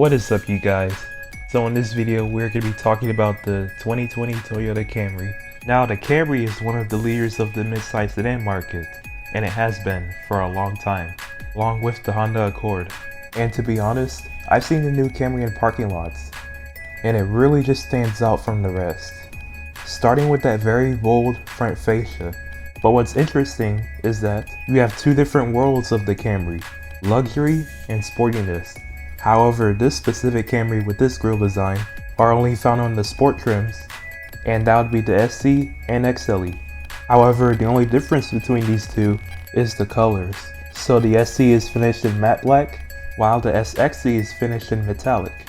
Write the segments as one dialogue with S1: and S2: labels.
S1: What is up, you guys? So in this video we're going to be talking about the 2020 Toyota Camry. Now the Camry is one of the leaders of the midsize sedan market, and it has been for a long time, along with the Honda Accord. And to be honest, I've seen the new Camry in parking lots, and it really just stands out from the rest. Starting with that very bold front fascia. But what's interesting is that you have two different worlds of the Camry, luxury and sportiness. However, this specific Camry with this grille design are only found on the sport trims, and that would be the SC and XLE. However, the only difference between these two is the colors. So the SC is finished in matte black, while the SXE is finished in metallic.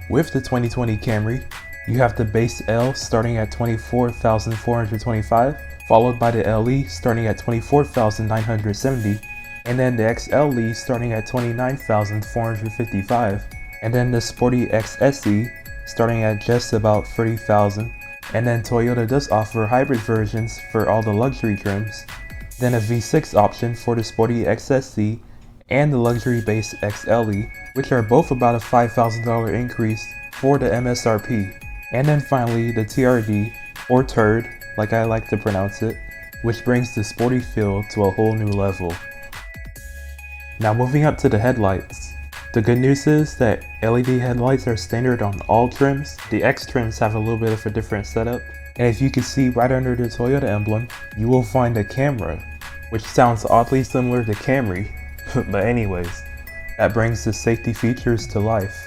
S1: With the 2020 Camry, you have the base L starting at $24,425, followed by the LE starting at $24,970, and then the XLE starting at $29,455, and then the sporty XSE starting at just about $30,000. And then Toyota does offer hybrid versions for all the luxury trims, then a V6 option for the sporty XSE and the luxury base XLE, which are both about a $5,000 increase for the MSRP. And then finally the TRD, or Turd like I like to pronounce it, which brings the sporty feel to a whole new level. Now moving up to the headlights. The good news is that LED headlights are standard on all trims. The X trims have a little bit of a different setup. And if you can see right under the Toyota emblem, you will find a camera, which sounds oddly similar to Camry. But anyways, that brings the safety features to life,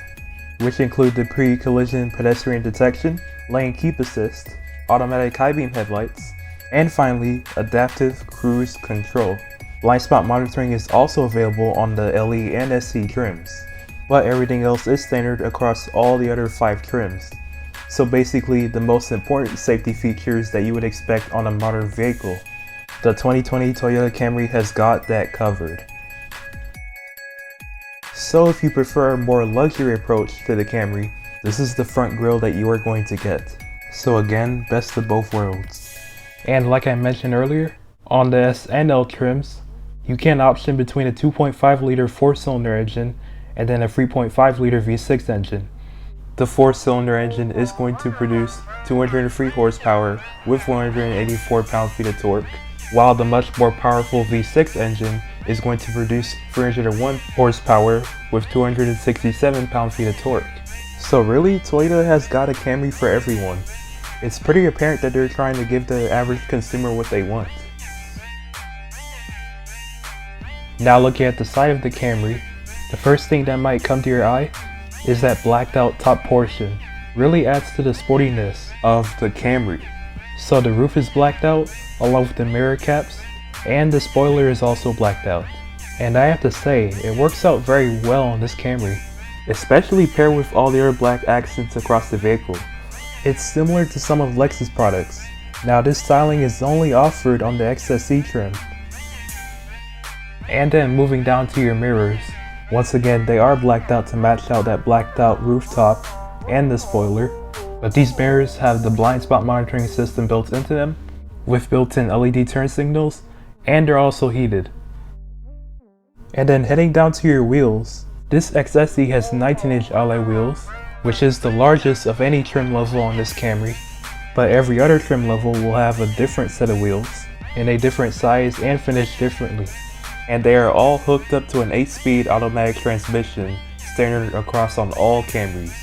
S1: which include the pre-collision pedestrian detection, lane keep assist, automatic high beam headlights, and finally, adaptive cruise control. Blind spot monitoring is also available on the LE and SC trims, but everything else is standard across all the other 5 trims. So basically, the most important safety features that you would expect on a modern vehicle, the 2020 Toyota Camry has got that covered. So if you prefer a more luxury approach to the Camry, this is the front grille that you are going to get. So again, best of both worlds. And like I mentioned earlier, on the S and L trims, you can option between a 2.5 liter 4-cylinder engine and then a 3.5 liter V6 engine. The 4-cylinder engine is going to produce 203 horsepower with 184 pound-feet of torque, while the much more powerful V6 engine is going to produce 301 horsepower with 267 pound-feet of torque. So really, Toyota has got a Camry for everyone. It's pretty apparent that they're trying to give the average consumer what they want. Now looking at the side of the Camry, the first thing that might come to your eye is that blacked out top portion. Really adds to the sportiness of the Camry. So the roof is blacked out along with the mirror caps, and the spoiler is also blacked out. And I have to say, it works out very well on this Camry, especially paired with all the other black accents across the vehicle. It's similar to some of Lexus products. Now this styling is only offered on the XSE trim. And then moving down to your mirrors, once again they are blacked out to match out that blacked out rooftop and the spoiler, but these mirrors have the blind spot monitoring system built into them with built-in LED turn signals, and they're also heated. And then heading down to your wheels, this XSE has 19-inch alloy wheels, which is the largest of any trim level on this Camry, but every other trim level will have a different set of wheels in a different size and finished differently. And they are all hooked up to an 8-speed automatic transmission standard across on all Camrys.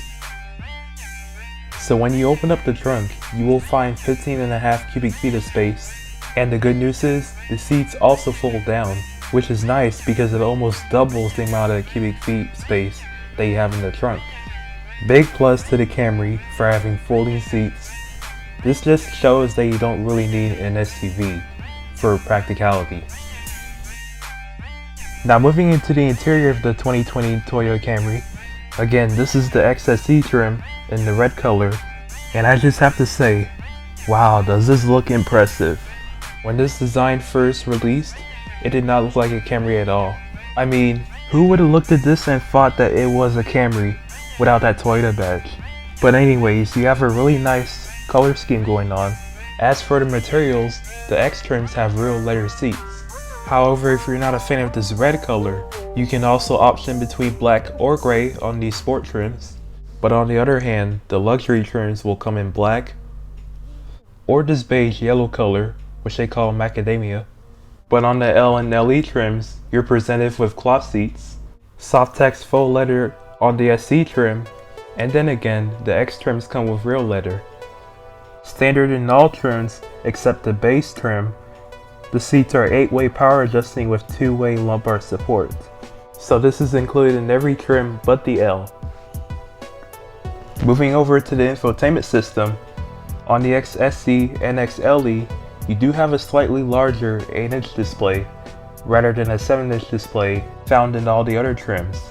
S1: So when you open up the trunk, you will find 15.5 cubic feet of space, and the good news is the seats also fold down, which is nice because it almost doubles the amount of cubic feet space that you have in the trunk. Big plus to the Camry for having folding seats. This just shows that you don't really need an SUV for practicality. Now moving into the interior of the 2020 Toyota Camry, again this is the XSE trim in the red color, and I just have to say, wow, does this look impressive. When this design first released, it did not look like a Camry at all. I mean, who would have looked at this and thought that it was a Camry without that Toyota badge? But anyways, you have a really nice color scheme going on. As for the materials, the X trims have real leather seats. However, if you're not a fan of this red color, You can also option between black or gray on these sport trims, but on the other hand, the luxury trims will come in black or this beige yellow color, which they call macadamia. But on the L and LE trims, you're presented with cloth seats, soft text faux leather on the SC trim, and then again, the X trims come with real leather. Standard in all trims except the base trim, the seats are 8-way power adjusting with 2-way lumbar support. So this is included in every trim but the L. Moving over to the infotainment system, on the XSC and XLE, you do have a slightly larger 8-inch display rather than a 7-inch display found in all the other trims.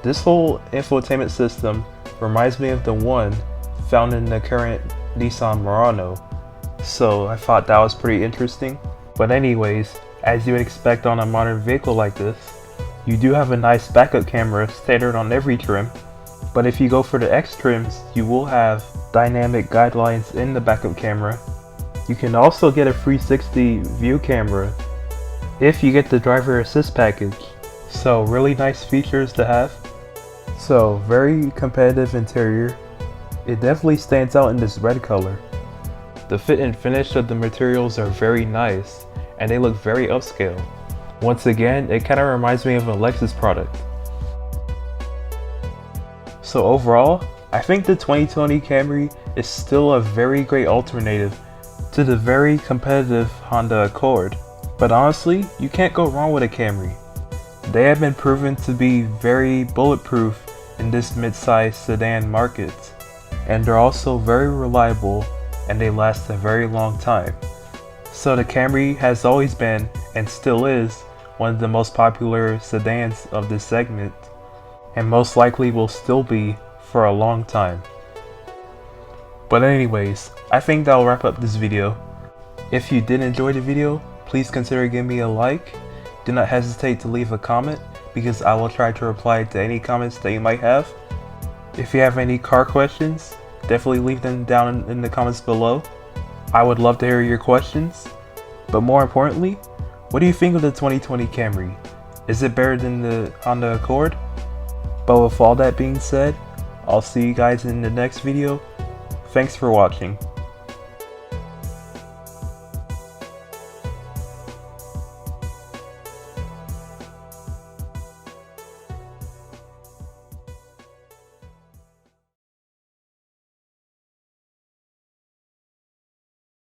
S1: This whole infotainment system reminds me of the one found in the current Nissan Murano, so I thought that was pretty interesting. But anyways, as you would expect on a modern vehicle like this, you do have a nice backup camera standard on every trim, but if you go for the X trims, you will have dynamic guidelines in the backup camera. You can also get a 360 view camera if you get the driver assist package, so really nice features to have. So very competitive interior. It definitely stands out in this red color. The fit and finish of the materials are very nice and they look very upscale. Once again, it kind of reminds me of a Lexus product. So overall, I think the 2020 Camry is still a very great alternative to the very competitive Honda Accord. But honestly, you can't go wrong with a Camry. They have been proven to be very bulletproof in this mid-size sedan market, and they're also very reliable and they last a very long time. So the Camry has always been, and still is, one of the most popular sedans of this segment, and most likely will still be for a long time. But anyways, I think that'll wrap up this video. If you did enjoy the video, please consider giving me a like. Do not hesitate to leave a comment because I will try to reply to any comments that you might have. If you have any car questions, definitely leave them down in the comments below. I would love to hear your questions. But more importantly, what do you think of the 2020 Camry? Is it better than the Honda Accord? But with all that being said, I'll see you guys in the next video. Thanks for watching.